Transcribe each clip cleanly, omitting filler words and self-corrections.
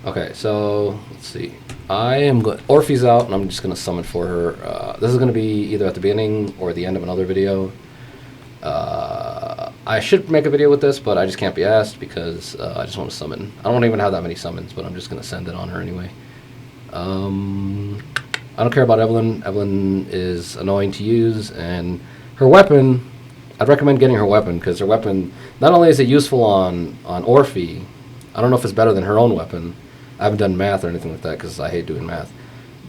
Okay, so let's see. I am going. Orphie's out, and I'm just gonna summon for her. This is gonna be either at the beginning or the end of another video. I should make a video with this, but I just can't be asked because I just want to summon. I don't even have that many summons, but I'm just gonna send it on her anyway. I don't care about Evelyn. Evelyn is annoying to use, and her weapon. I'd recommend getting her weapon because her weapon not only is it useful on Orphie. I don't know if it's better than her own weapon. I haven't done math or anything like that because I hate doing math.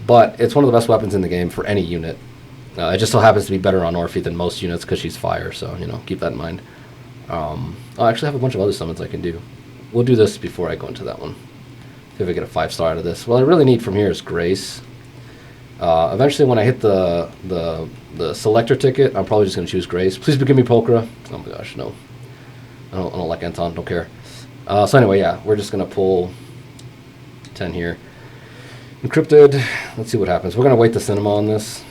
But it's one of the best weapons in the game for any unit. It just so happens to be better on Orphie than most units because she's fire, so, you know, keep that in mind. I actually have a bunch of other summons I can do. We'll do this before I go into that one. See if I get a 5-star out of this. What I really need from here is Grace. Eventually, when I hit the selector ticket, I'm probably just going to choose Grace. Please give me Pulchra. Oh my gosh, no. I don't like Anton, don't care. So anyway, yeah, we're just going to pull 10 here. Encrypted. Let's see what happens. We're going to wait the cinema on this.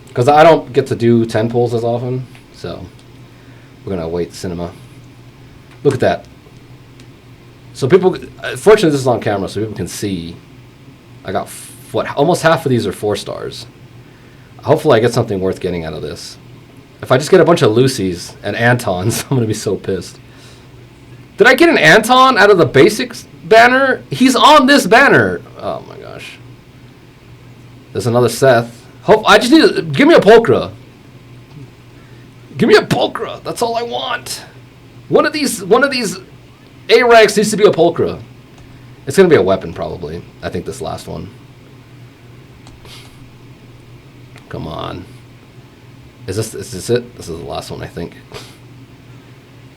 Because I don't get to do 10 pulls as often. So we're going to wait cinema. Look at that. So people, fortunately this is on camera so people can see. I got, almost half of these are 4 stars. Hopefully I get something worth getting out of this. If I just get a bunch of Lucy's and Antons, I'm going to be so pissed. Did I get an Anton out of the basics banner? He's on this banner. Oh my gosh. There's another Seth. I just need to, give me a Pulchra. Give me a Pulchra. That's all I want. One of these A-ranks needs to be a Pulchra. It's going to be a weapon probably. I think this last one. Come on. Is this it? This is the last one, I think.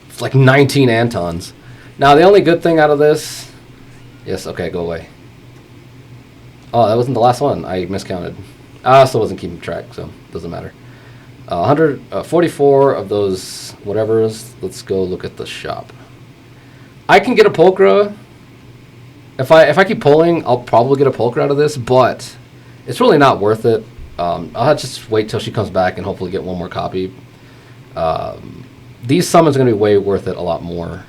It's like 19 Antons. Now, the only good thing out of this... Yes, okay, go away. Oh, that wasn't the last one. I miscounted. I also wasn't keeping track, so it doesn't matter. 144 of those whatevers. Let's go look at the shop. I can get a Pulchra. If I keep pulling, I'll probably get a Pulchra out of this, but it's really not worth it. I'll just wait till she comes back and hopefully get one more copy. These summons are going to be way worth it a lot more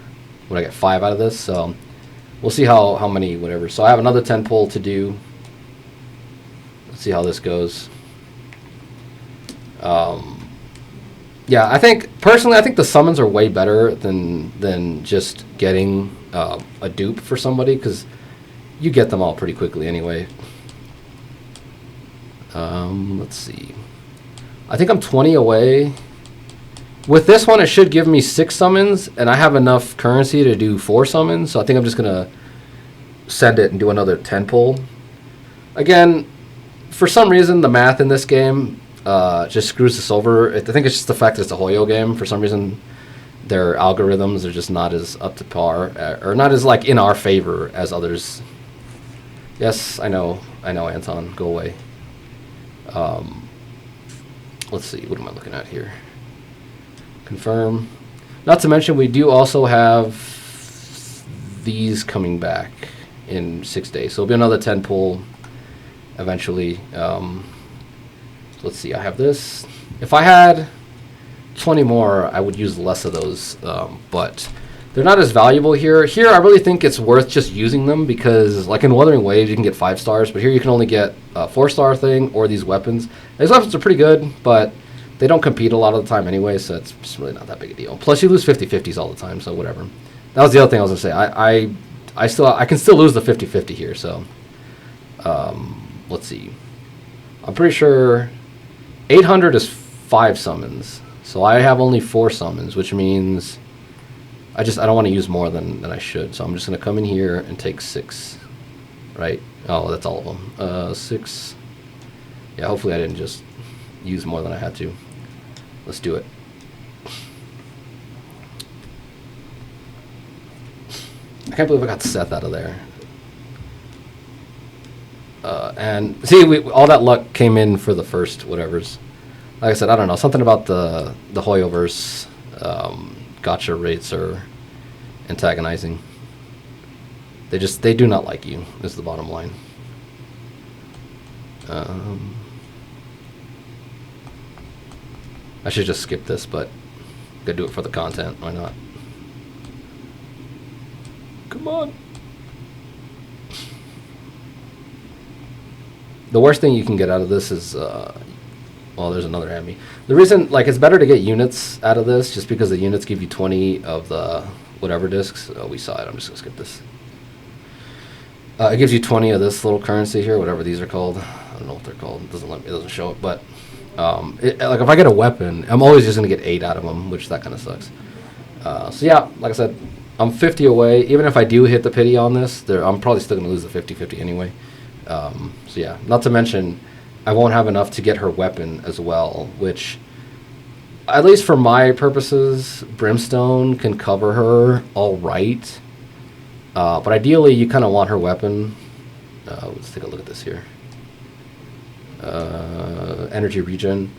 when I get 5 out of this, so we'll see how many, whatever. So I have another 10 pull to do. Let's see how this goes. Yeah, personally, I think the summons are way better than just getting a dupe for somebody, because you get them all pretty quickly anyway. Let's see. I think I'm 20 away. With this one, it should give me 6 summons, and I have enough currency to do 4 summons, so I think I'm just going to send it and do another 10 pull. Again, for some reason, the math in this game just screws us over. I think it's just the fact that it's a Hoyo game. For some reason, their algorithms are just not as up to par, or not as, like, in our favor as others. Yes, I know, Anton, go away. Let's see, what am I looking at here? Confirm. Not to mention, we do also have these coming back in 6 days. So it'll be another 10 pull eventually. Let's see, I have this. If I had 20 more, I would use less of those, but they're not as valuable here. Here, I really think it's worth just using them because, like in Wuthering Waves, you can get 5 stars, but here you can only get a 4-star thing or these weapons. These weapons are pretty good, but they don't compete a lot of the time anyway, so it's just really not that big a deal. Plus, you lose 50-50s all the time, so whatever. That was the other thing I was going to say. I can still lose the 50-50 here, so let's see. I'm pretty sure 800 is 5 summons, so I have only 4 summons, which means I don't want to use more than I should, so I'm just going to come in here and take 6, right? Oh, that's all of them. 6. Yeah, hopefully I didn't just use more than I had to. Let's do it. I can't believe I got Seth out of there. And see, all that luck came in for the first whatevers. Like I said, I don't know, something about the Hoyoverse gotcha rates are antagonizing. They do not like you, is the bottom line. I should just skip this, but gotta do it for the content. Why not? Come on. the worst thing you can get out of this is, well, there's another Ambi. The reason, like, it's better to get units out of this, just because the units give you 20 of the whatever discs. Oh, we saw it. I'm just gonna skip this. It gives you 20 of this little currency here, whatever these are called. I don't know what they're called. It doesn't show it, but like if I get a weapon, I'm always just gonna get 8 out of them, which that kind of sucks. So yeah, like I said, I'm 50 away. Even if I do hit the pity on this, I'm probably still gonna lose the 50-50 anyway. So yeah, not to mention, I won't have enough to get her weapon as well, which, at least for my purposes, Brimstone can cover her all right. But ideally, you kind of want her weapon. Let's take a look at this here. Energy regen.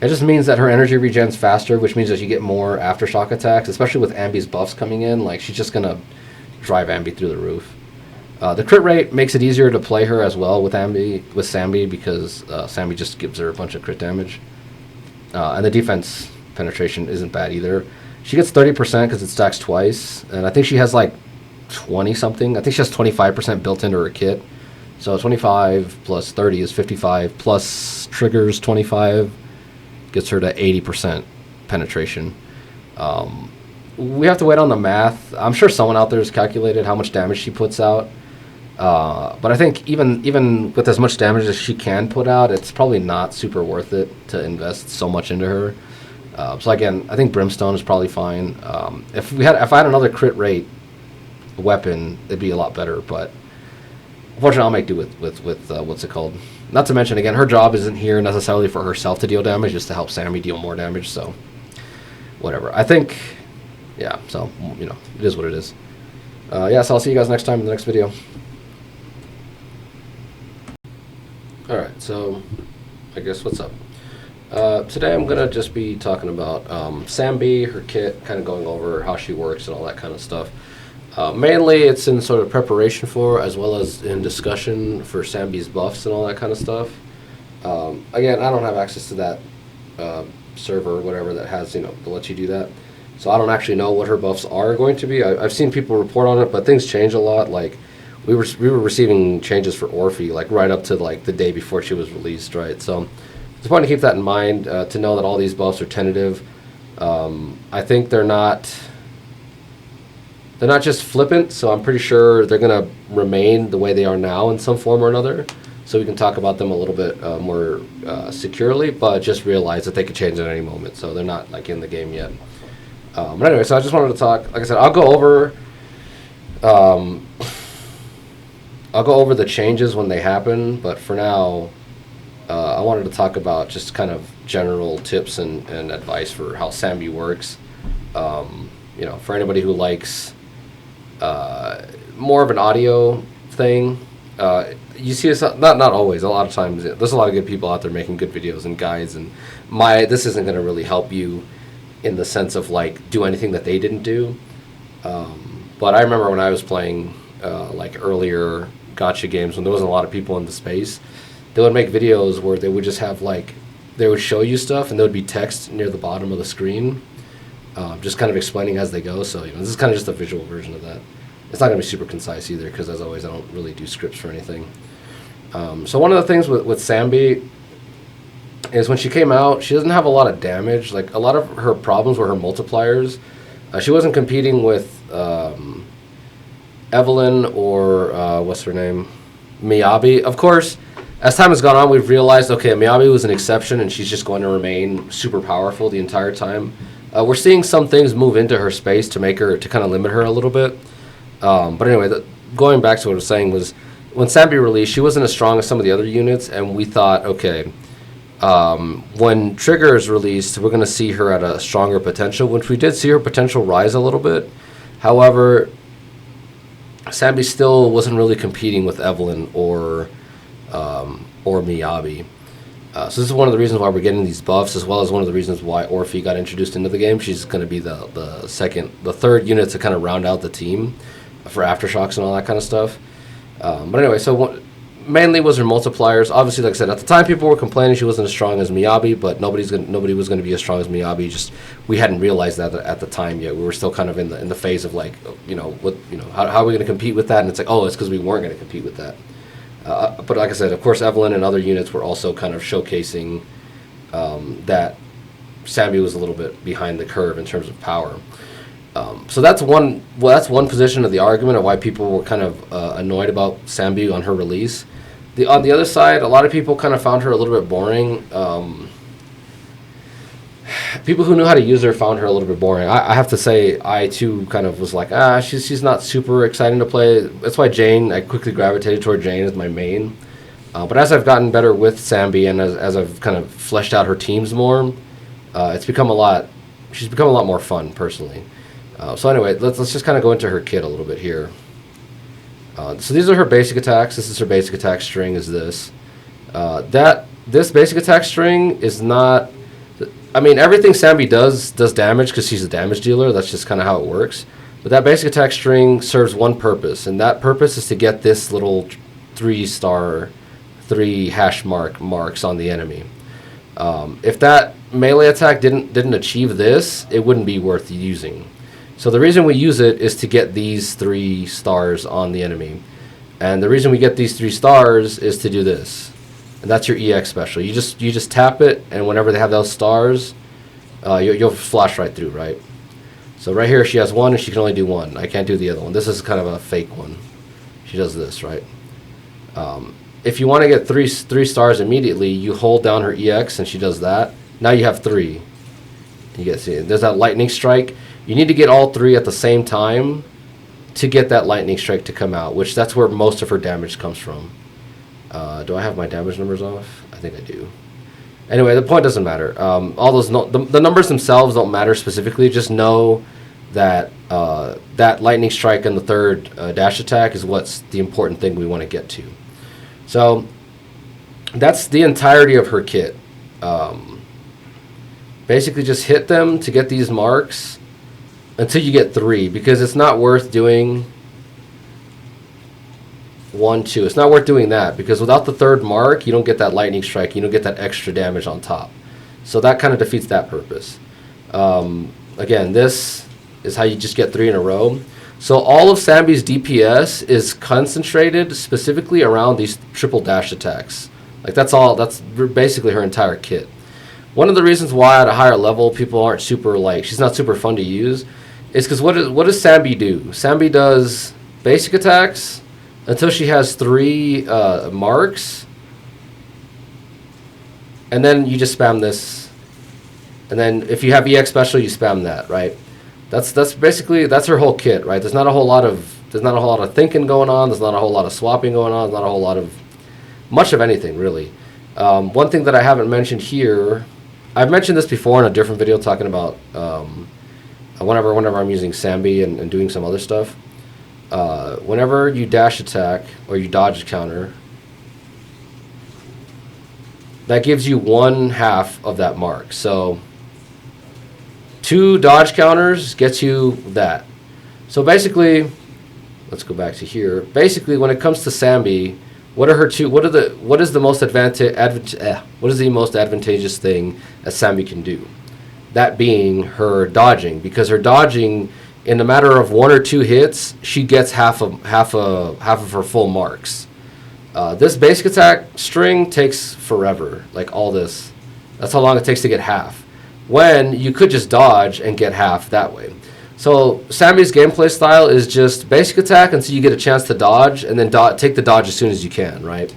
It just means that her energy regens faster, which means that you get more aftershock attacks, especially with Ambi's buffs coming in. Like, she's just going to drive Ambi through the roof. The crit rate makes it easier to play her as well with Sanby, because Sanby just gives her a bunch of crit damage. And the defense penetration isn't bad either. She gets 30% because it stacks twice, and I think she has like 20-something. I think she has 25% built into her kit. So 25 plus 30 is 55, plus triggers 25 gets her to 80% penetration. We have to wait on the math. I'm sure someone out there has calculated how much damage she puts out. But I think even with as much damage as she can put out, it's probably not super worth it to invest so much into her. So again, I think Brimstone is probably fine. If I had another crit rate weapon, it'd be a lot better. But unfortunately, I'll make do with what's it called. Not to mention, again, her job isn't here necessarily for herself to deal damage, just to help Sammy deal more damage. So whatever. I think, yeah. So it is what it is. Yeah. So I'll see you guys next time in the next video. All right. So I guess what's up. Today I'm going to just be talking about Sanby, her kit, kind of going over how she works and all that kind of stuff. Mainly it's in sort of preparation for, as well as in discussion for Sanby's buffs and all that kind of stuff. Again, I don't have access to that server or whatever that has, to let you do that. So I don't actually know what her buffs are going to be. I've seen people report on it, but things change a lot. Like, we were receiving changes for Orphie, like, right up to, like, the day before she was released, right? So it's important to keep that in mind, to know that all these buffs are tentative. I think they're not just flippant, so I'm pretty sure they're going to remain the way they are now in some form or another, so we can talk about them a little bit more securely, but just realize that they could change at any moment, so they're not, like, in the game yet. But anyway, so I just wanted to talk, like I said, I'll go over the changes when they happen, but for now, I wanted to talk about just kind of general tips and advice for how Sanby works. For anybody who likes more of an audio thing, you see this, not always, a lot of times, there's a lot of good people out there making good videos and guides, and this isn't going to really help you in the sense of, like, do anything that they didn't do. But I remember when I was playing, like, earlier gacha games, when there wasn't a lot of people in the space, they would make videos where they would just have, like, they would show you stuff, and there would be text near the bottom of the screen, just kind of explaining as they go. So this is kind of just a visual version of that. It's not going to be super concise either, because as always, I don't really do scripts for anything. So one of the things with Sanby is when she came out, she doesn't have a lot of damage. Like, a lot of her problems were her multipliers. She wasn't competing with Evelyn or what's her name, Miyabi. Of course, as time has gone on, we've realized, okay, Miyabi was an exception, and she's just going to remain super powerful the entire time. We're seeing some things move into her space to kind of limit her a little bit. But anyway, going back to what I was saying was, when Sanby released, she wasn't as strong as some of the other units, and we thought, okay, when Trigger is released, we're going to see her at a stronger potential, which we did see her potential rise a little bit. However, Sanby still wasn't really competing with Evelyn or Miyabi. So this is one of the reasons why we're getting these buffs, as well as one of the reasons why Orphie got introduced into the game. She's going to be the third unit to kind of round out the team for aftershocks and all that kind of stuff. But anyway, so mainly was her multipliers. Obviously, like I said, at the time people were complaining she wasn't as strong as Miyabi, but nobody was going to be as strong as Miyabi. Just we hadn't realized that at the time yet. We were still kind of in the phase of, like, how are we going to compete with that? And it's like, oh, it's because we weren't going to compete with that. But like I said, of course, Evelyn and other units were also kind of showcasing that Sanby was a little bit behind the curve in terms of power. So that's one. Well, that's one position of the argument of why people were kind of annoyed about Sanby on her release. On the other side, a lot of people kind of found her a little bit boring. People who knew how to use her found her a little bit boring. I have to say, I too kind of was like, she's not super exciting to play. That's why I quickly gravitated toward Jane as my main. But as I've gotten better with Sanby and as I've kind of fleshed out her teams more, she's become a lot more fun personally. So anyway, let's just kind of go into her kit a little bit here. So these are her basic attacks. This is her basic attack string. Is this? This basic attack string is not. I mean, everything Sanby does damage because she's a damage dealer. That's just kind of how it works. But that basic attack string serves one purpose, and that purpose is to get this little 3-star, 3 hash marks on the enemy. If that melee attack didn't achieve this, it wouldn't be worth using. So the reason we use it is to get these 3 stars on the enemy. And the reason we get these 3 stars is to do this. And that's your EX special. You just tap it, and whenever they have those stars, you'll flash right through, right? So right here she has 1, and she can only do 1. I can't do the other one. This is kind of a fake one. She does this, right? If you want to get 3 stars immediately, you hold down her EX, and she does that. Now you have 3. You see, there's that lightning strike. You need to get all 3 at the same time to get that lightning strike to come out, which that's where most of her damage comes from. Do I have my damage numbers off? I think I do. Anyway, the point doesn't matter. All those the numbers themselves don't matter specifically. Just know that that lightning strike and the 3rd dash attack is what's the important thing we want to get to. So that's the entirety of her kit. Basically, just hit them to get these marks until you get 3, because it's not worth doing 1, 2. It's not worth doing that, because without the 3rd mark, you don't get that lightning strike. You don't get that extra damage on top. So that kind of defeats that purpose. Again, this is how you just get 3 in a row. So all of Sanby's DPS is concentrated specifically around these triple dash attacks. Like that's all. That's basically her entire kit. One of the reasons why at a higher level people aren't super she's not super fun to use is because what does Sanby do? Sanby does basic attacks until she has 3 marks, and then you just spam this, and then if you have EX special, you spam that, right? That's basically her whole kit, right? There's not a whole lot of thinking going on. There's not a whole lot of swapping going on. There's not a whole lot of much of anything really. One thing that I haven't mentioned here, I've mentioned this before in a different video talking about whenever I'm using Sanby and doing some other stuff. Whenever you dash attack or you dodge counter, that gives you 1/2 of that mark. So 2 dodge counters gets you that. So basically, let's go back to here. Basically, when it comes to Sanby, what is the most advantageous thing that Sanby can do? That being her dodging, because her dodging, in a matter of 1 or 2 hits, she gets half of her full marks. This basic attack string takes forever, like all this. That's how long it takes to get half, when you could just dodge and get half that way. So Sanby's gameplay style is just basic attack until you get a chance to dodge, and then take the dodge as soon as you can, right?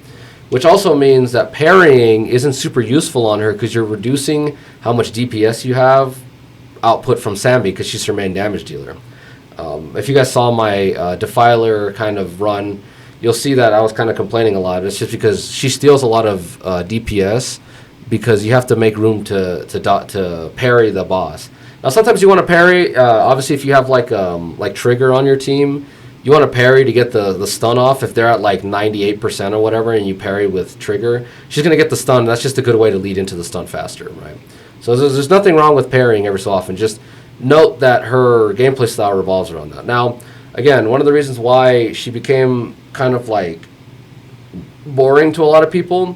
Which also means that parrying isn't super useful on her, because you're reducing how much DPS you have output from Sanby, because she's her main damage dealer. If you guys saw my Defiler kind of run, you'll see that I was kind of complaining a lot. It's just because she steals a lot of DPS, because you have to make room to parry the boss. Now sometimes you want to parry. Obviously, if you have like Trigger on your team, you want to parry to get the stun off. If they're at like 98% or whatever, and you parry with Trigger, she's gonna get the stun. That's just a good way to lead into the stun faster, right? So there's nothing wrong with parrying every so often. Just note that her gameplay style revolves around that. Now, again, one of the reasons why she became kind of like boring to a lot of people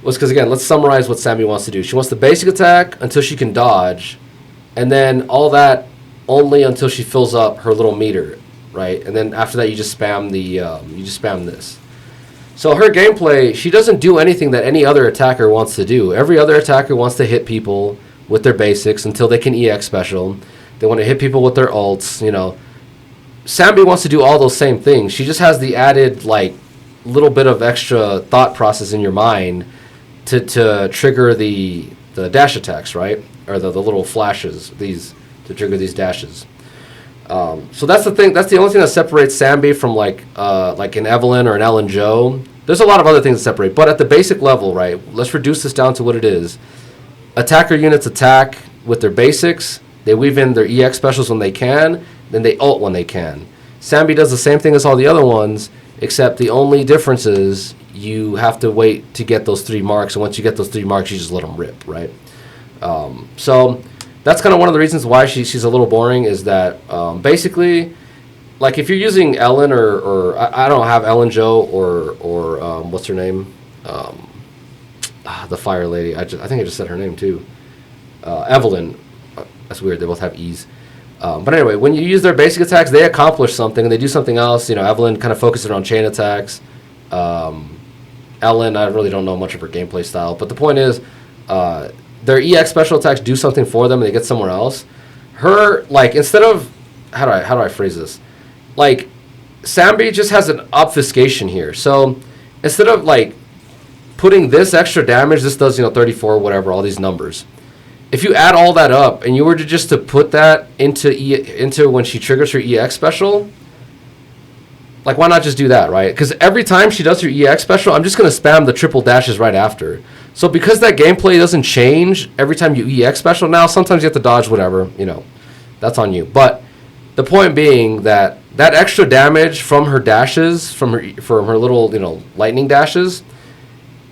was because, again, let's summarize what Sanby wants to do. She wants the basic attack until she can dodge, and then all that only until she fills up her little meter, right? And then after that, you just spam this. So her gameplay, she doesn't do anything that any other attacker wants to do. Every other attacker wants to hit people with their basics until they can EX special. They want to hit people with their ults, you know. Sanby wants to do all those same things. She just has the added, like, little bit of extra thought process in your mind to trigger the dash attacks, right? Or the little flashes, to trigger these dashes. So that's the thing. That's the only thing that separates Sanby from like an Evelyn or an Ellen Joe. There's a lot of other things that separate, but at the basic level, right? Let's reduce this down to what it is. Attacker units attack with their basics. They weave in their EX specials when they can. Then they ult when they can. Sanby does the same thing as all the other ones, except the only difference is you have to wait to get those 3 marks, and once you get those 3 marks, you just let them rip, right? So that's kind of one of the reasons why she's a little boring, is that basically, like if you're using Ellen or I don't have Ellen Joe or what's her name? The fire lady. I think I just said her name too. Evelyn. That's weird. They both have E's. But anyway, when you use their basic attacks, they accomplish something and they do something else. You know, Evelyn kind of focuses on chain attacks. Ellen, I really don't know much of her gameplay style, but the point is, their EX special attacks do something for them and they get somewhere else. Her, like, instead of, how do I phrase this? Like, Sanby just has an obfuscation here. So instead of like putting this extra damage, this does, 34, whatever, all these numbers. If you add all that up and you were to just to put that into when she triggers her EX special, like, why not just do that, right? Because every time she does her EX special, I'm just going to spam the triple dashes right after. So because that gameplay doesn't change every time you EX special, now sometimes you have to dodge whatever, that's on you. But the point being that extra damage from her dashes, from her little, lightning dashes,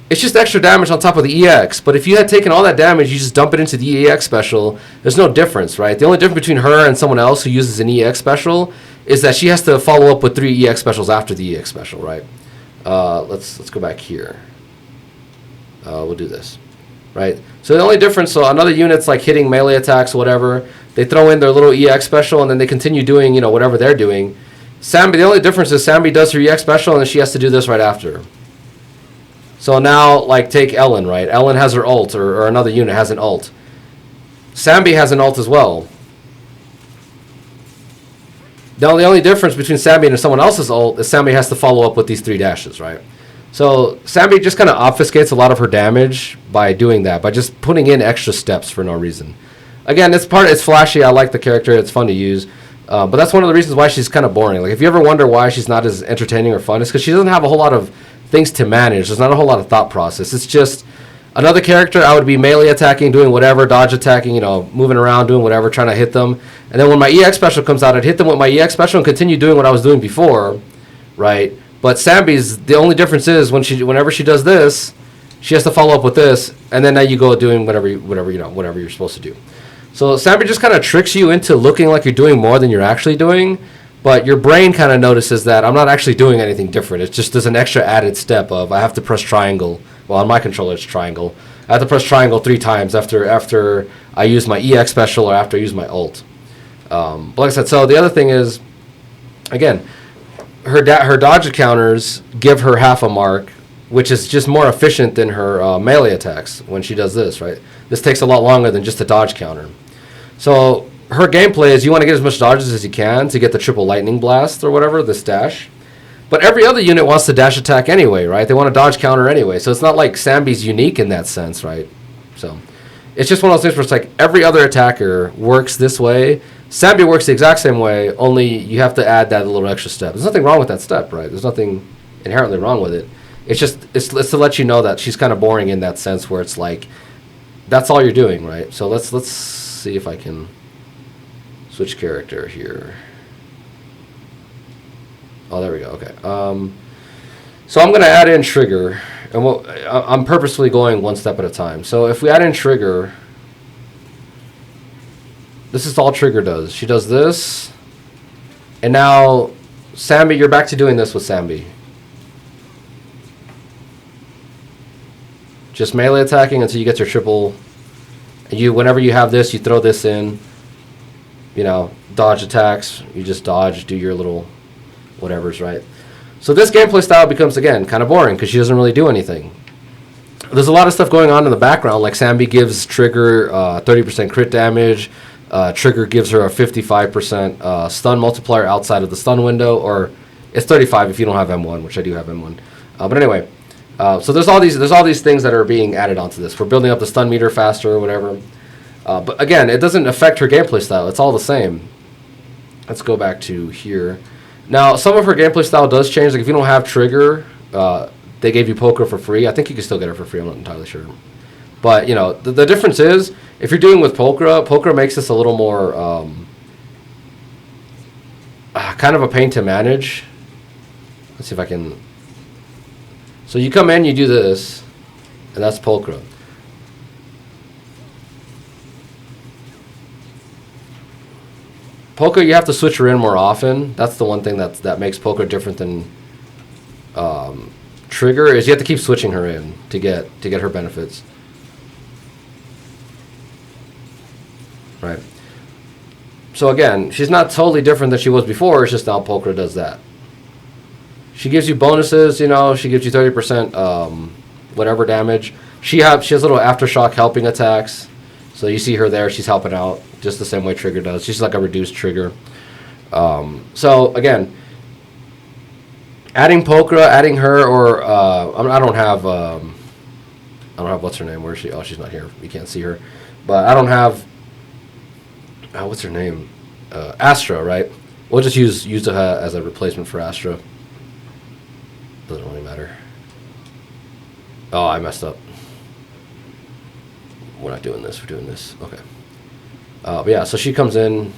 it's just extra damage on top of the EX. But if you had taken all that damage, you just dump it into the EX special, there's no difference, right? The only difference between her and someone else who uses an EX special is that she has to follow up with 3 EX specials after the EX special, right? Let's go back here. We'll do this, right? So the only difference, so another unit's like hitting melee attacks, whatever. They throw in their little EX special, and then they continue doing, whatever they're doing. Sanby, the only difference is Sanby does her EX special, and then she has to do this right after. So now, like, take Ellen, right? Ellen has her ult, or another unit has an ult. Sanby has an ult as well. Now, the only difference between Sanby and someone else's ult is Sanby has to follow up with these 3 dashes, right? So Sanby just kind of obfuscates a lot of her damage by doing that, by just putting in extra steps for no reason. Again, it's flashy. I like the character. It's fun to use. But that's one of the reasons why she's kind of boring. Like, if you ever wonder why she's not as entertaining or fun, it's because she doesn't have a whole lot of things to manage. There's not a whole lot of thought process. It's just another character. I would be melee attacking, doing whatever, dodge attacking, moving around, doing whatever, trying to hit them. And then when my EX special comes out, I'd hit them with my EX special and continue doing what I was doing before, right? But Sanby's, the only difference is whenever she does this, she has to follow up with this, and then now you go doing whatever you're supposed to do. So Sanby just kind of tricks you into looking like you're doing more than you're actually doing, but your brain kind of notices that I'm not actually doing anything different. It's just there's an extra added step of I have to press triangle. Well, on my controller it's triangle. I have to press triangle 3 times after I use my EX special or after I use my ult. But like I said, so the other thing is, again, her dodge counters give her half a mark, which is just more efficient than her melee attacks when she does this, right? This takes a lot longer than just a dodge counter. So her gameplay is you want to get as much dodges as you can to get the triple lightning blast or whatever, this dash. But every other unit wants to dash attack anyway, right? They want to dodge counter anyway. So it's not like Sanby's unique in that sense, right? So it's just one of those things where it's like every other attacker works this way. Sanby works the exact same way, only you have to add that little extra step. There's nothing wrong with that step, right? There's nothing inherently wrong with it. It's just it's to let you know that she's kind of boring in that sense where it's like that's all you're doing, right? So let's see if I can switch character here. Oh, there we go. Okay. So I'm going to add in trigger, and I'm purposefully going one step at a time. So if we add in trigger, this is all trigger does. She does this, and now Sanby, you're back to doing this with Sanby. Just melee attacking until you get your triple. Whenever you have this, you throw this in. Dodge attacks. You just dodge, do your little whatever's right. So this gameplay style becomes, again, kind of boring because she doesn't really do anything. There's a lot of stuff going on in the background, like Sanby gives Trigger 30% crit damage. Trigger gives her a 55% stun multiplier outside of the stun window, or it's 35 if you don't have M1, which I do have M1. But anyway, so there's all these things that are being added onto this. We're building up the stun meter faster or whatever. But again, it doesn't affect her gameplay style. It's all the same. Let's go back to here. Now, some of her gameplay style does change. Like if you don't have Trigger, they gave you Poker for free. I think you can still get her for free. I'm not entirely sure. But, you know, the difference is, if you're doing with Poker makes this a little more kind of a pain to manage. Let's see if I can... So you come in, you do this, and that's Polka. Polka, you have to switch her in more often. That's the one thing that makes Polka different than Trigger, is you have to keep switching her in to get her benefits. Right. So again, she's not totally different than she was before. It's just now Polka does that. She gives you bonuses, you know. She gives you 30% whatever damage. She has little aftershock helping attacks. So you see her there. She's helping out just the same way Trigger does. She's like a reduced Trigger. So again, adding Polka, adding her, or I don't have what's her name? Where is she? Oh, she's not here. You can't see her. But I don't have. What's her name? Astra, right? We'll just use Yuzuha as a replacement for Astra. Doesn't really matter. Oh, I messed up. We're not doing this. We're doing this. Okay. But yeah, so she comes in.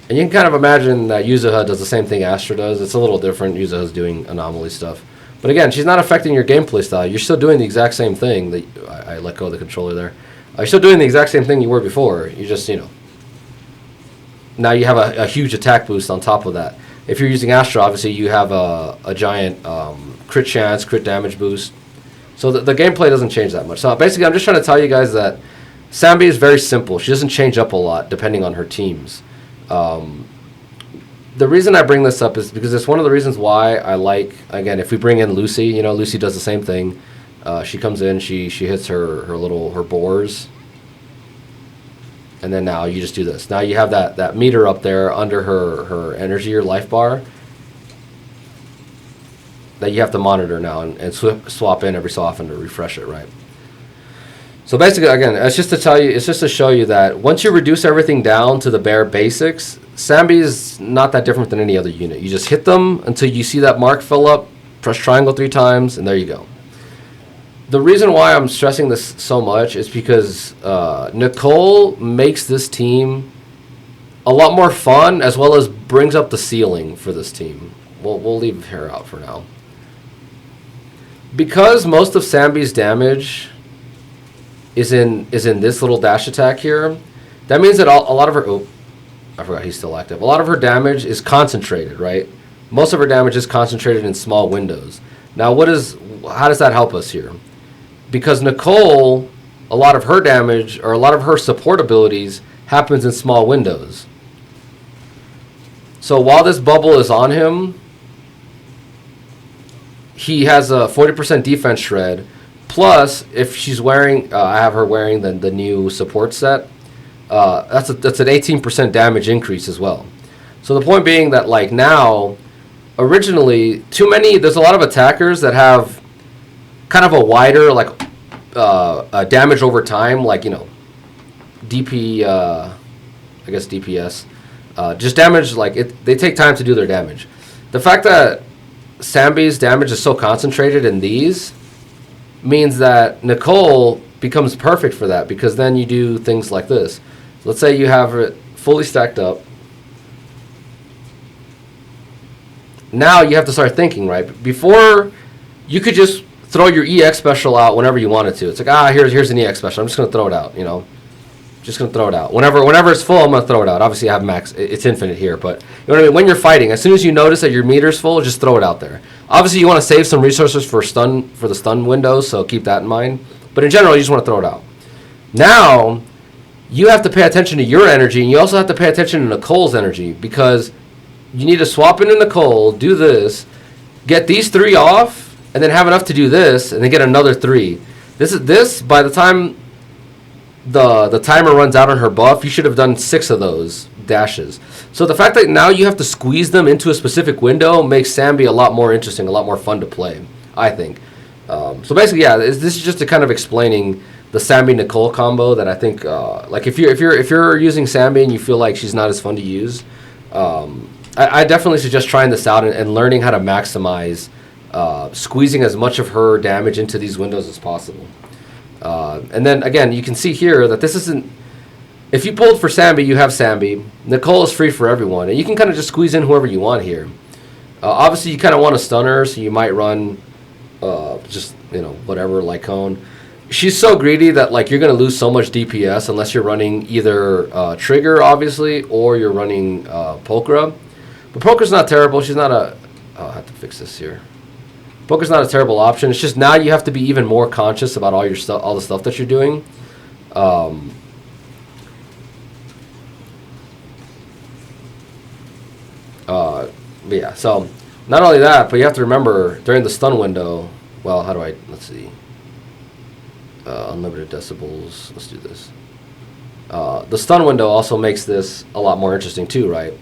And you can kind of imagine that Yuzuha does the same thing Astra does. It's a little different. Yuzuha's doing anomaly stuff. But again, she's not affecting your gameplay style. You're still doing the exact same thing. I let go of the controller there. You're still doing the exact same thing you were before. You just, you know. Now you have a huge attack boost on top of that. If you're using Astra, obviously you have a giant crit chance, crit damage boost. So the gameplay doesn't change that much. So basically, I'm just trying to tell you guys that Sanby is very simple. She doesn't change up a lot depending on her teams. The reason I bring this up is because it's one of the reasons why I like, again, if we bring in Lucy, you know, Lucy does the same thing. She comes in, she hits her boars. And then now you just do this. Now you have that meter up there under her energy or life bar that you have to monitor now and swap in every so often to refresh it, right? So basically, again, it's just to show you that once you reduce everything down to the bare basics, Sanby is not that different than any other unit. You just hit them until you see that mark fill up, press triangle 3 times, and there you go. The reason why I'm stressing this so much is because Nicole makes this team a lot more fun, as well as brings up the ceiling for this team. We'll leave her out for now. Because most of Sanby's damage is in this little dash attack here, that means that a lot of her... Oh, I forgot he's still active. A lot of her damage is concentrated, right? Most of her damage is concentrated in small windows. Now, how does that help us here? Because Nicole, a lot of her damage, or a lot of her support abilities, happens in small windows. So while this bubble is on him, he has a 40% defense shred. Plus, if she's wearing, I have her wearing the new support set, that's an 18% damage increase as well. So the point being that, like, now, originally, there's a lot of attackers that have kind of a wider, like, damage over time, like, you know, DPS, just damage, like, they take time to do their damage. The fact that Sanby's damage is so concentrated in these means that Nicole becomes perfect for that, because then you do things like this. So let's say you have it fully stacked up. Now you have to start thinking, right? Before, you could just throw your EX special out whenever you wanted to. It's like, here's an EX special. I'm just going to throw it out, you know. Just going to throw it out. Whenever it's full, I'm going to throw it out. Obviously, I have max. It's infinite here, but you know what I mean? When you're fighting, as soon as you notice that your meter's full, just throw it out there. Obviously, you want to save some resources for the stun windows, so keep that in mind. But in general, you just want to throw it out. Now, you have to pay attention to your energy, and you also have to pay attention to Nicole's energy, because you need to swap into Nicole, do this, get these 3 off, and then have enough to do this, and then get another 3. This by the time the timer runs out on her buff, you should have done 6 of those dashes. So the fact that now you have to squeeze them into a specific window makes Sanby a lot more interesting, a lot more fun to play, I think. So basically, yeah, this is just a kind of explaining the Sanby Nicole combo that I think, like if you're using Sanby and you feel like she's not as fun to use, I definitely suggest trying this out and learning how to maximize squeezing as much of her damage into these windows as possible. And then again, you can see here that this isn't. If you pulled for Sanby, you have Sanby. Nicole is free for everyone, and you can kind of just squeeze in whoever you want here. Obviously, you kind of want to stun her, so you might run just whatever like Cone. She's so greedy that like you're gonna lose so much DPS unless you're running either Trigger, obviously, or you're running Pokra. But Poker's not terrible. She's not a. Oh, I have to fix this here. Poker's not a terrible option. It's just now you have to be even more conscious about all your stuff, all the stuff that you're doing. But yeah, so not only that, but you have to remember during the stun window. Well, how do I? Let's see. Unlimited decibels. Let's do this. The stun window also makes this a lot more interesting too, right?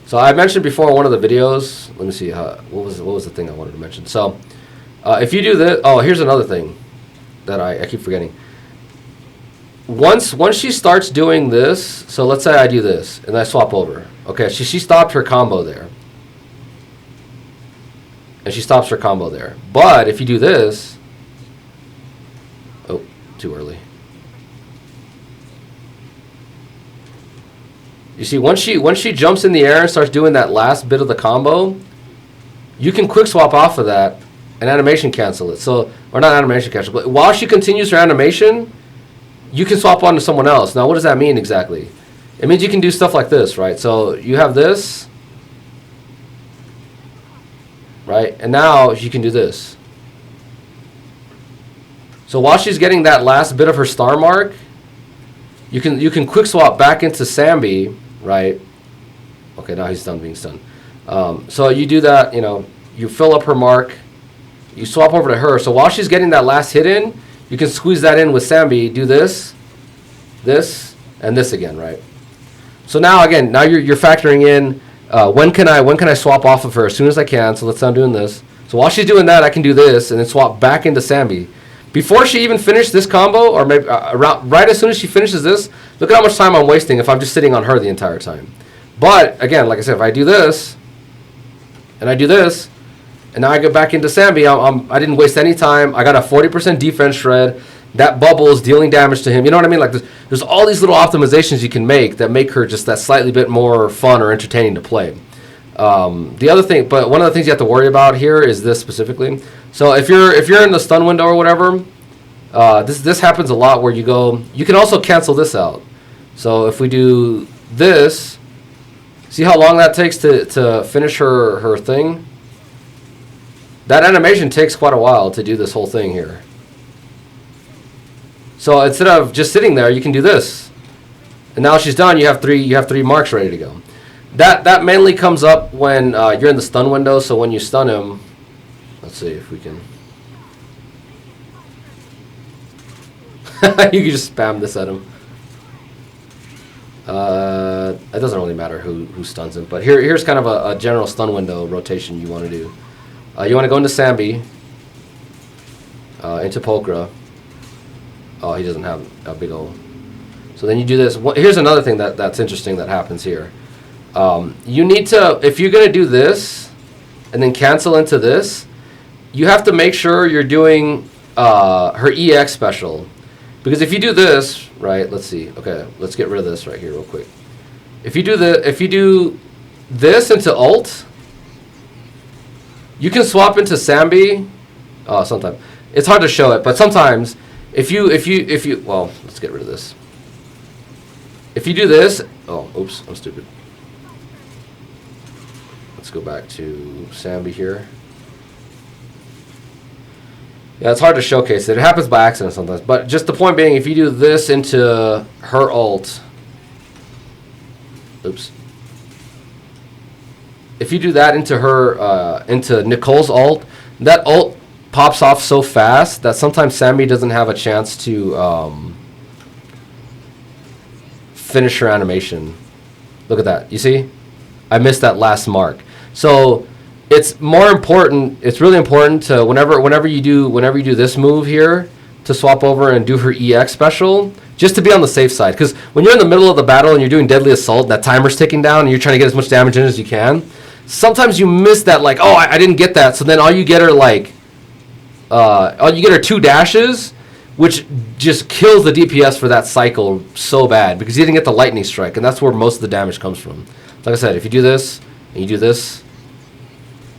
So I mentioned before in one of the videos. Let me see. What was the thing I wanted to mention? So if you do this, oh, here's another thing that I keep forgetting. Once she starts doing this, so let's say I do this and I swap over. Okay, she stopped her combo there. And she stops her combo there. But if you do this, oh, too early. You see, once she jumps in the air and starts doing that last bit of the combo, you can quick swap off of that and animation cancel it. So, or not animation cancel, but while she continues her animation, you can swap on to someone else. Now, what does that mean exactly? It means you can do stuff like this, right? So you have this, right? And now you can do this. So while she's getting that last bit of her star mark, you can quick swap back into Sanby, right? Okay, now he's done being stunned. So you do that, you fill up her mark, you swap over to her. So while she's getting that last hit in, you can squeeze that in with Sanby, do this, this, and this again, right? So now again, now you're factoring in when can I swap off of her as soon as I can. So let's say I'm doing this. So while she's doing that, I can do this and then swap back into Sanby. Before she even finished this combo, or maybe right as soon as she finishes this, look at how much time I'm wasting if I'm just sitting on her the entire time. But again, like I said, if I do this and I do this, and now I get back into Sanby, I didn't waste any time. I got a 40% defense shred. That bubble is dealing damage to him. You know what I mean? Like there's all these little optimizations you can make that make her just that slightly bit more fun or entertaining to play. The other thing, but one of the things you have to worry about here is this specifically. So if you're in the stun window or whatever, this happens a lot where you can also cancel this out. So if we do this, see how long that takes to finish her thing? That animation takes quite a while to do this whole thing here. So instead of just sitting there, you can do this. And now she's done, you have three marks ready to go. That mainly comes up when you're in the stun window, so when you stun him, let's see if we can. You can just spam this at him. It doesn't really matter who stuns him, but here's kind of a general stun window rotation you want to do. You want to go into Sanby, into Pokra. Oh, he doesn't have a big old. So then you do this. Here's another thing that's interesting that happens here. You need to, if you're going to do this and then cancel into this, you have to make sure you're doing her EX special. Because if you do this, right, let's see. Okay, let's get rid of this right here real quick. If you do this into ult, you can swap into Sanby. Sometimes. It's hard to show it, but sometimes if you well, let's get rid of this. If you do this, oh, oops, I'm stupid. Let's go back to Sanby here. Yeah, it's hard to showcase it. It happens by accident sometimes. But just the point being, if you do this into her ult, oops. if you do that into her, into Nicole's ult, that ult pops off so fast that sometimes Sanby doesn't have a chance to finish her animation. Look at that. You see? I missed that last mark. So it's more important. It's really important to whenever you do this move here to swap over and do her EX special, just to be on the safe side. Because when you're in the middle of the battle and you're doing deadly assault, that timer's ticking down, and you're trying to get as much damage in as you can. Sometimes you miss that, like, oh, I didn't get that. So then all you get are 2 dashes, which just kills the DPS for that cycle so bad because you didn't get the lightning strike, and that's where most of the damage comes from. Like I said, if you do this and you do this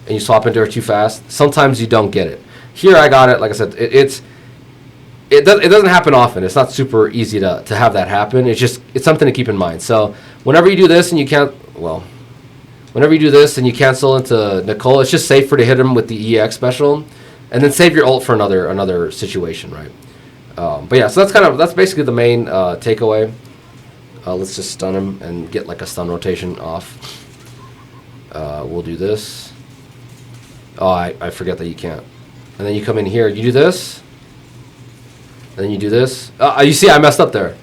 and you swap into her too fast, sometimes you don't get it. Here I got it. Like I said, it doesn't happen often. It's not super easy to have that happen. It's something to keep in mind. So whenever you do this and you can't, well, whenever you do this and you cancel into Nicole, it's just safer to hit him with the EX special, and then save your ult for another situation, right? But yeah, so that's basically the main takeaway. Let's just stun him and get like a stun rotation off. We'll do this. Oh, I forget that you can't. And then you come in here, you do this. And then you do this. You see, I messed up there.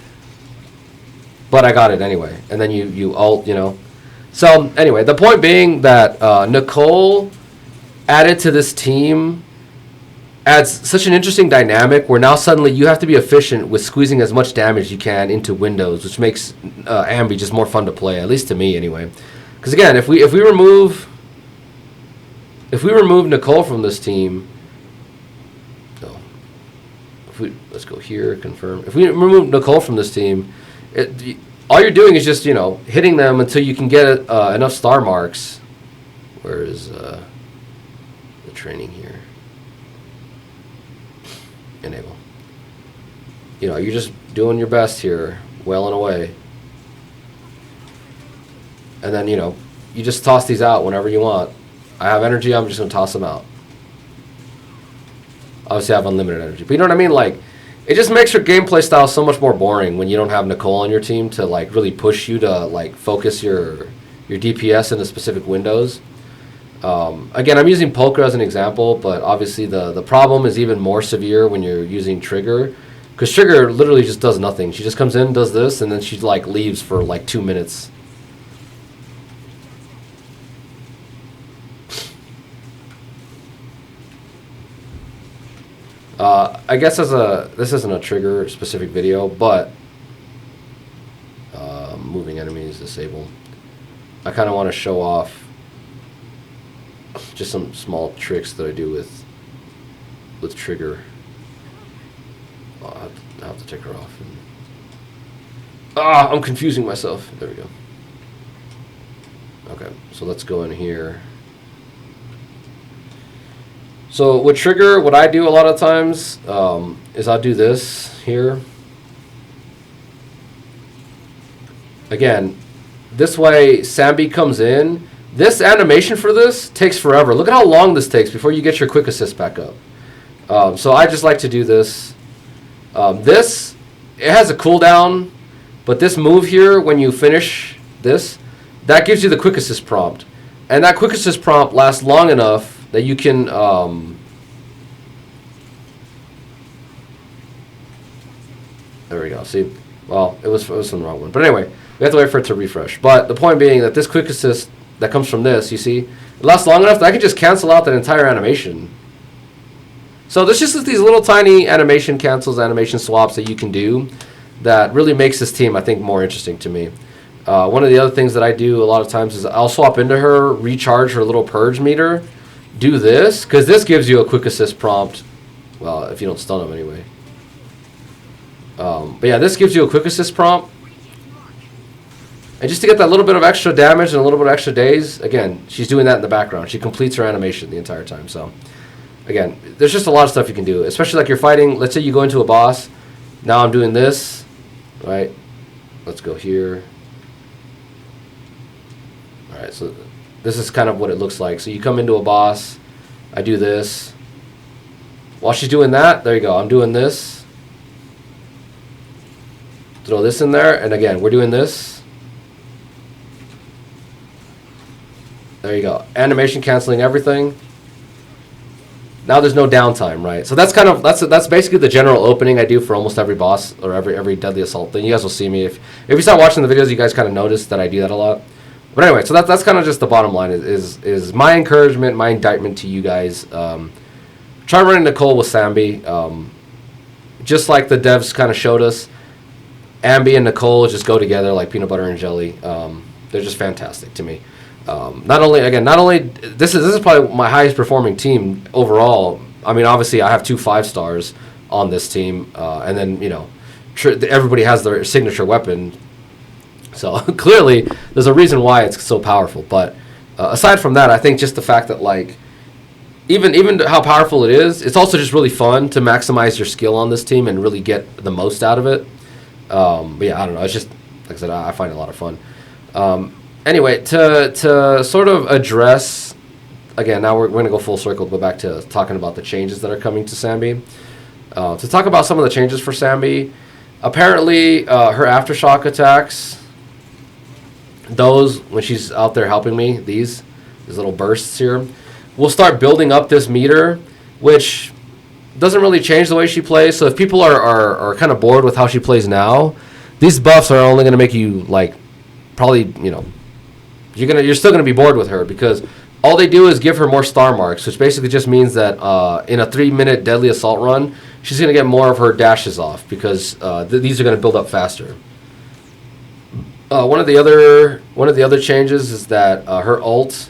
But I got it anyway. And then you ult, you know. So anyway, the point being that Nicole added to this team adds such an interesting dynamic where now suddenly you have to be efficient with squeezing as much damage you can into windows, which makes Ambi just more fun to play, at least to me anyway. Because again, if we remove Nicole from this team, let's go here, confirm. If we remove Nicole from this team, all you're doing is just, you know, hitting them until you can get enough star marks. Where is the training here? Enable. You know, you're just doing your best here, wailing away. And then, you know, you just toss these out whenever you want. I have energy, I'm just going to toss them out. Obviously, I have unlimited energy. But you know what I mean? Like, it just makes your gameplay style so much more boring when you don't have Nicole on your team to, like, really push you to, like, focus your DPS into specific windows. Again, I'm using Polka as an example, but obviously the problem is even more severe when you're using Trigger. Because Trigger literally just does nothing. She just comes in, does this, and then she, like, leaves for, like, 2 minutes. I guess this isn't a trigger specific video, but moving enemies disabled. I kind of want to show off just some small tricks that I do with trigger. I'll have to take her off. I'm confusing myself. There we go. Okay, so let's go in here. So with trigger, what I do a lot of times is I'll do this here. Again, this way Sanby comes in. This animation for this takes forever. Look at how long this takes before you get your quick assist back up. So I just like to do this. It has a cooldown, but this move here, when you finish this, that gives you the quick assist prompt. And that quick assist prompt lasts long enough that you can there we go. See, well, it was from the wrong one, but anyway, we have to wait for it to refresh. But the point being that this quick assist that comes from this, you see, it lasts long enough that I can just cancel out that entire animation. So there's just these little tiny animation cancels, animation swaps that you can do that really makes this team, I think, more interesting to me. One of the other things that I do a lot of times is I'll swap into her, recharge her little purge meter. Do this, because this gives you a quick assist prompt. Well, if you don't stun them anyway. But yeah, this gives you a quick assist prompt. And just to get that little bit of extra damage and a little bit of extra days, again, she's doing that in the background. She completes her animation the entire time. So, again, there's just a lot of stuff you can do. Especially like you're fighting, let's say you go into a boss. Now I'm doing this, right? Let's go here. Alright, so this is kind of what it looks like. So you come into a boss, I do this. While she's doing that, there you go, I'm doing this. Throw this in there, and again, we're doing this. There you go. Animation canceling everything. Now there's no downtime, right? So that's kind of that's basically the general opening I do for almost every boss or every deadly assault thing. You guys will see me if you start watching the videos, you guys kind of notice that I do that a lot. But anyway, so that's kind of just the bottom line is my encouragement, my indictment to you guys. Try running Nicole with Sanby. Just like the devs kind of showed us, Ambi and Nicole just go together like peanut butter and jelly. They're just fantastic to me. Not only this is probably my highest performing team overall. I mean, obviously I have 2 5-stars on this team, and then everybody has their signature weapon. So clearly there's a reason why it's so powerful. But aside from that, I think just the fact that like even how powerful it is, it's also just really fun to maximize your skill on this team and really get the most out of it. But yeah, I don't know. It's just like I said, I find it a lot of fun. Anyway, to sort of address, again, now we're going to go full circle, go back to talking about the changes that are coming to Sanby. To talk about some of the changes for Sanby, apparently her aftershock attacks, those, when she's out there helping me, these little bursts here, will start building up this meter, which doesn't really change the way she plays. So if people are kind of bored with how she plays now, these buffs are only going to make you, like, probably, you're still going to be bored with her, because all they do is give her more star marks, which basically just means that in a 3-minute deadly assault run, she's going to get more of her dashes off, because these are going to build up faster. One of the other changes is that her ult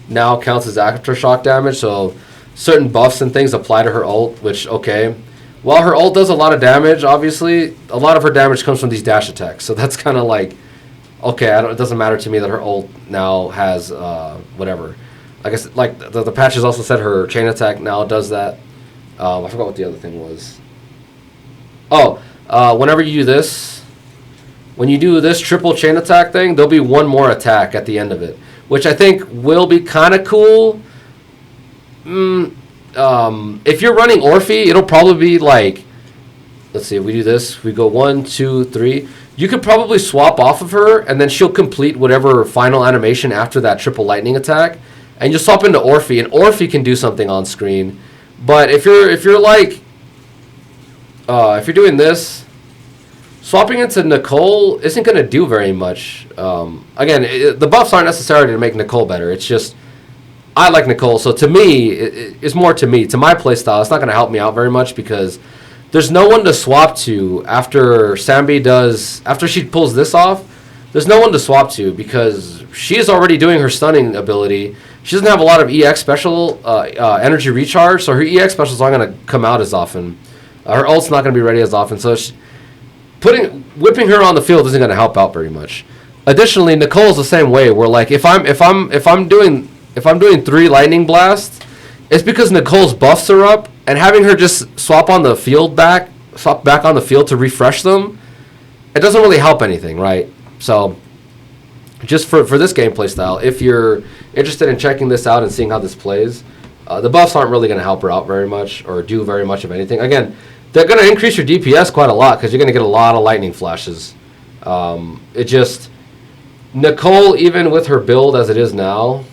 now counts as aftershock damage, so certain buffs and things apply to her ult, which, okay, while her ult does a lot of damage, obviously, a lot of her damage comes from these dash attacks, so that's kind of like, okay, it doesn't matter to me that her ult now has whatever. I guess like the patches also said her chain attack now does that. I forgot what the other thing was. Oh, whenever you do this, when you do this triple chain attack thing, there'll be one more attack at the end of it, which I think will be kind of cool. If you're running Orphie, it'll probably be like, let's see, if we do this, we go 1, 2, 3. You could probably swap off of her, and then she'll complete whatever final animation after that triple lightning attack, and you'll swap into Orphie, and Orphie can do something on screen. But if you're like, if you're doing this, swapping into Nicole isn't going to do very much. Again, the buffs aren't necessarily to make Nicole better. It's just, I like Nicole, so to me, it's more to me. To my playstyle, it's not going to help me out very much, because there's no one to swap to after after she pulls this off. There's no one to swap to, because she is already doing her stunning ability. She doesn't have a lot of EX special energy recharge, so her EX specials aren't going to come out as often. Her ult's not going to be ready as often, so whipping her on the field isn't going to help out very much. Additionally, Nicole's the same way. Where like if I'm doing 3 lightning blasts, it's because Nicole's buffs are up, and having her just swap back on the field to refresh them, it doesn't really help anything, right? So just for this gameplay style, if you're interested in checking this out and seeing how this plays, the buffs aren't really going to help her out very much or do very much of anything. Again, they're going to increase your DPS quite a lot, because you're going to get a lot of lightning flashes. Nicole, even with her build as it is now,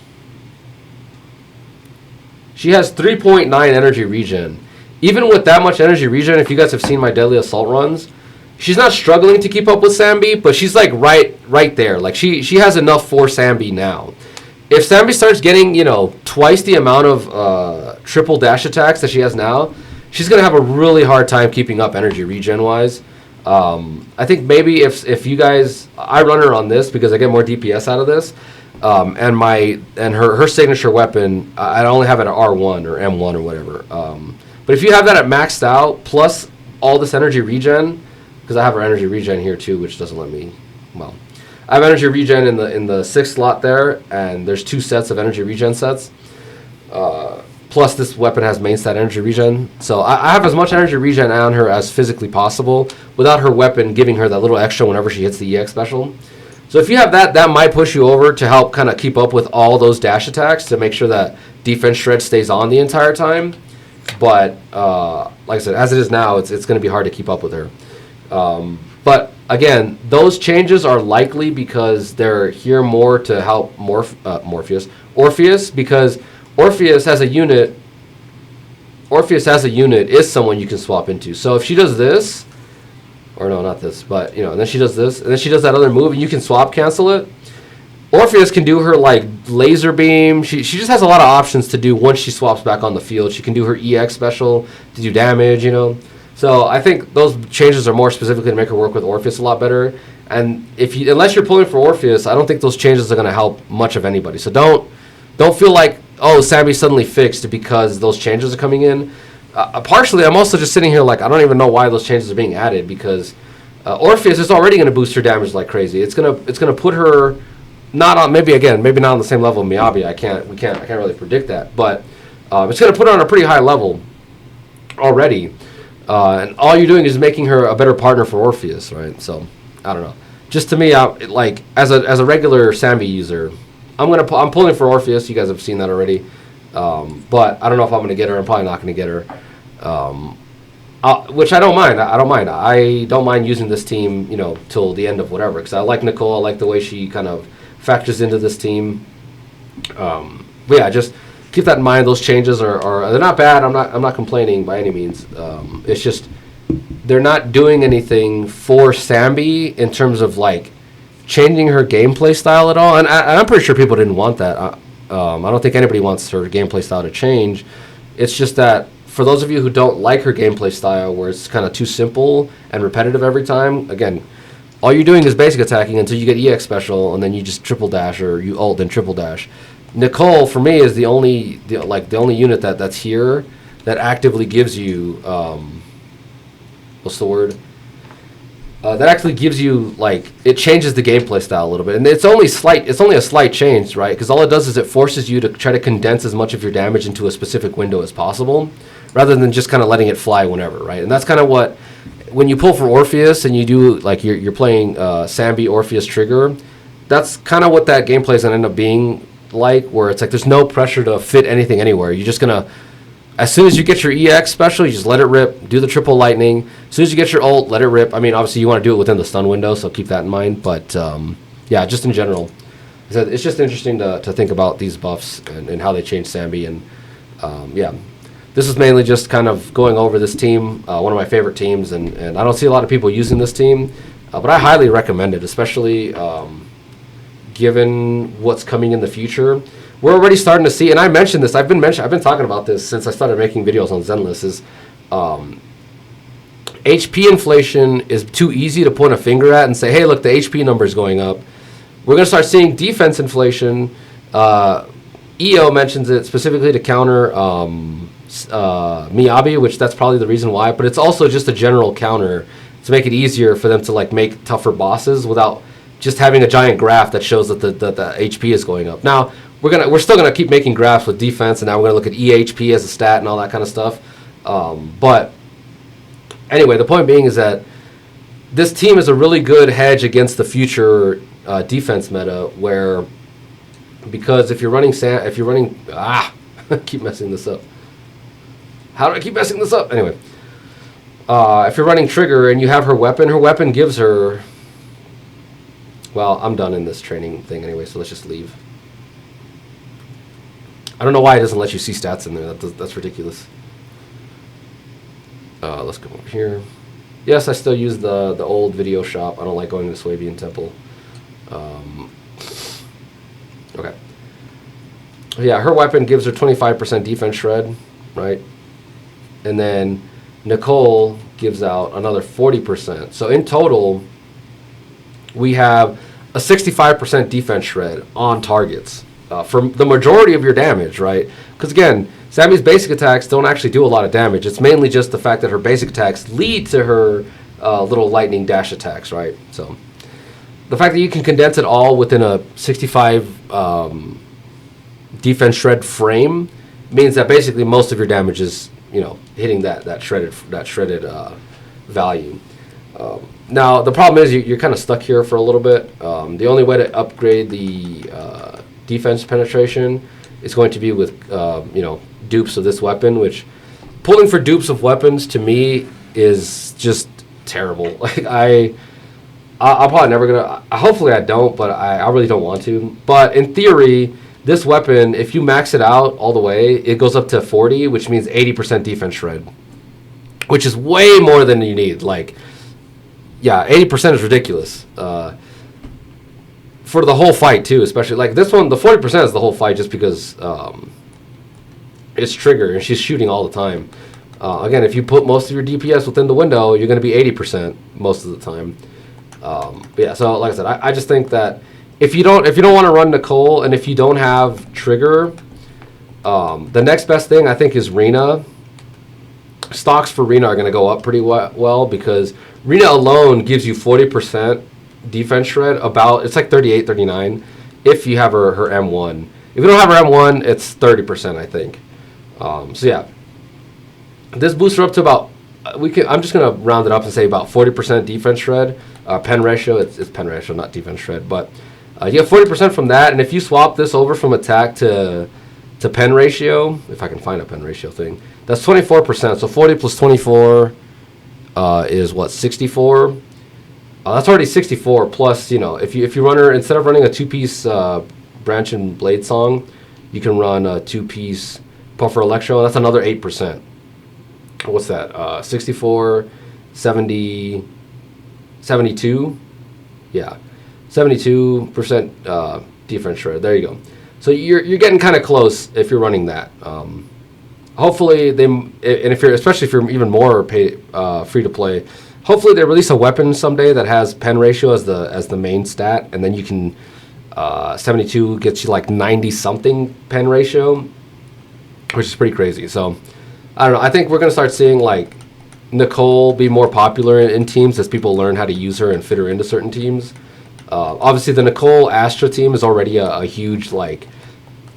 she has 3.9 energy regen. Even with that much energy regen, if you guys have seen my deadly assault runs, she's not struggling to keep up with Sanby, but she's like right there. Like she has enough for Sanby now. If Sanby starts getting, twice the amount of triple dash attacks that she has now, she's going to have a really hard time keeping up energy regen wise. I think maybe if you guys, I run her on this because I get more DPS out of this. And her signature weapon, I only have it at R1 or M1 or whatever. But if you have that at maxed out, plus all this energy regen, because I have her energy regen here too, which doesn't let me, well, I have energy regen in the 6th slot there, and there's 2 sets of energy regen sets. Plus this weapon has main stat energy regen. So I have as much energy regen on her as physically possible without her weapon giving her that little extra whenever she hits the EX special. So if you have that might push you over to help kind of keep up with all those dash attacks to make sure that defense shred stays on the entire time. But like I said, as it is now, it's going to be hard to keep up with her. But again, those changes are likely because they're here more to help Orpheus, because Orpheus as a unit is someone you can swap into. So if she does this, or no, not this, but and then she does this, and then she does that other move, and you can swap cancel it. Orpheus can do her like laser beam. She just has a lot of options to do once she swaps back on the field. She can do her EX special to do damage, So I think those changes are more specifically to make her work with Orpheus a lot better. And unless you're pulling for Orpheus, I don't think those changes are going to help much of anybody. So don't feel like, oh, Sanby's suddenly fixed because those changes are coming in. Partially, I'm also just sitting here like I don't even know why those changes are being added, because Orpheus is already going to boost her damage like crazy. It's gonna put her not on maybe not on the same level of Miyabi. I can't really predict that, but it's gonna put her on a pretty high level already. And all you're doing is making her a better partner for Orpheus, right? So I don't know. Just to me, like as a regular Sanby user, I'm pulling for Orpheus. You guys have seen that already. But I don't know if I'm going to get her. I'm probably not going to get her. Which I don't mind. I don't mind using this team, till the end of whatever. Because I like Nicole. I like the way she kind of factors into this team. But yeah, just keep that in mind. Those changes are they're not bad. I'm not complaining by any means. It's just they're not doing anything for Sanby in terms of like changing her gameplay style at all. And I'm pretty sure people didn't want that. I don't think anybody wants her gameplay style to change. It's just that for those of you who don't like her gameplay style, where it's kind of too simple and repetitive every time, again, all you're doing is basic attacking until you get EX special, and then you just triple dash, or you ult and triple dash. Nicole, for me, is the only unit that's here that actively gives you what's the word? That actually gives you it changes the gameplay style a little bit, and it's only a slight change, right? Because all it does is it forces you to try to condense as much of your damage into a specific window as possible, rather than just kind of letting it fly whenever, right? And that's kind of what when you pull for Orpheus and you do you're playing Sanby Orpheus trigger, that's kind of what that gameplay is gonna end up being like, where it's like there's no pressure to fit anything anywhere. You're just gonna, as soon as you get your EX special, you just let it rip, do the triple lightning. As soon as you get your ult, let it rip. I mean, obviously you want to do it within the stun window, so keep that in mind. But yeah, just in general, it's just interesting to think about these buffs and how they change Sanby. And yeah, this is mainly just kind of going over this team, one of my favorite teams. And I don't see a lot of people using this team, but I highly recommend it, especially given what's coming in the future. We're already starting to see, and I mentioned this. I've been talking about this since I started making videos on Zenless. Is HP inflation is too easy to point a finger at and say, "Hey, look, the HP number is going up." We're going to start seeing defense inflation. EO mentions it specifically to counter Miyabi, which that's probably the reason why. But it's also just a general counter to make it easier for them to make tougher bosses without just having a giant graph that shows that the HP is going up. Now, we're still gonna keep making graphs with defense, and now we're gonna look at EHP as a stat and all that kind of stuff. But anyway, the point being is that this team is a really good hedge against the future defense meta, where because if you're running I keep messing this up. How do I keep messing this up? Anyway, if you're running trigger and you have her weapon gives her. Well, I'm done in this training thing anyway, so let's just leave. I don't know why it doesn't let you see stats in there. That's ridiculous. Let's go over here. Yes, I still use the old video shop. I don't like going to Swabian Temple. Okay. Yeah, her weapon gives her 25% defense shred, right? And then Nicole gives out another 40%. So in total, we have a 65% defense shred on targets for the majority of your damage, right? Because again, Sammy's basic attacks don't actually do a lot of damage. It's mainly just the fact that her basic attacks lead to her little lightning dash attacks, right? So the fact that you can condense it all within a 65 defense shred frame means that basically most of your damage is, hitting that shredded value. Now, the problem is you're kind of stuck here for a little bit. The only way to upgrade the defense penetration is going to be with, dupes of this weapon, which pulling for dupes of weapons to me is just terrible. I'm probably never going to, hopefully I don't, but I really don't want to. But in theory, This weapon, if you max it out all the way, it goes up to 40, which means 80% defense shred, which is way more than you need. Like, yeah, 80% is ridiculous. For the whole fight, too, especially. Like, this one, the 40% is the whole fight just because it's trigger, and she's shooting all the time. Again, if you put most of your DPS within the window, you're going to be 80% most of the time. But yeah, so like I said, I just think that if you don't want to run Nicole, and if you don't have trigger, the next best thing I think is Rena. Stocks for Rena are going to go up pretty well because Rena alone gives you 40% defense shred. It's like 38, 39 if you have her M1. If you don't have her M1, it's 30%, I think. So yeah, this boosts her up to about. I'm just gonna round it up and say about 40% defense shred. Pen ratio. It's pen ratio, not defense shred. But you have 40% from that, and if you swap this over from attack to pen ratio, if I can find a pen ratio thing, that's 24%. So 40 plus 24 is what, 64. That's already 64 plus. If you run her, instead of running a 2-piece branch and blade song, you can run a 2-piece puffer electro. That's another 8%. What's that? 64, 70, 72. Yeah, 72% defense shred. There you go. So you're getting kind of close if you're running that. Hopefully especially if you're even more free to play. Hopefully they release a weapon someday that has pen ratio as the main stat, and then you can 72 gets you like 90 something pen ratio, which is pretty crazy. So I don't know. I think we're gonna start seeing like Nicole be more popular in teams as people learn how to use her and fit her into certain teams. Obviously, the Nicole Astra team is already a huge like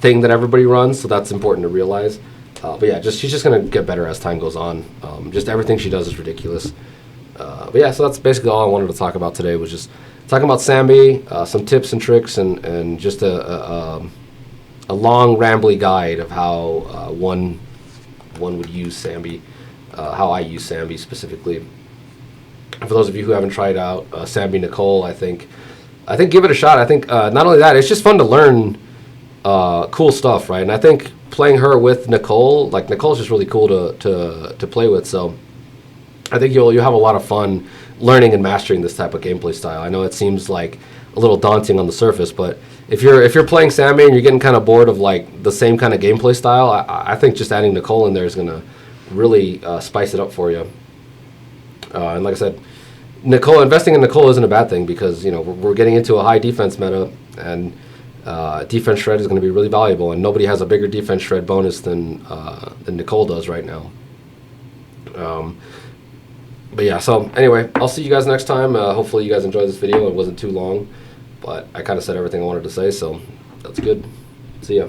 thing that everybody runs, so that's important to realize. But yeah, she's just gonna get better as time goes on. Just everything she does is ridiculous. But yeah, so that's basically all I wanted to talk about today, was just talking about Sanby, some tips and tricks, and just a long rambly guide of how one would use Sanby, how I use Sanby specifically. For those of you who haven't tried out Sanby Nicole, I think give it a shot. I think not only that, it's just fun to learn cool stuff, right? And I think playing her with Nicole, like Nicole's just really cool to play with. So I think you'll have a lot of fun learning and mastering this type of gameplay style. I know it seems like a little daunting on the surface, but if you're playing Sanby and you're getting kind of bored of like the same kind of gameplay style, I think just adding Nicole in there is gonna really spice it up for you. And like I said, investing in Nicole isn't a bad thing, because we're getting into a high defense meta, and defense shred is going to be really valuable, and nobody has a bigger defense shred bonus than Nicole does right now. But yeah, so anyway, I'll see you guys next time. Hopefully you guys enjoyed this video. It wasn't too long, but I kind of said everything I wanted to say, so that's good. See ya.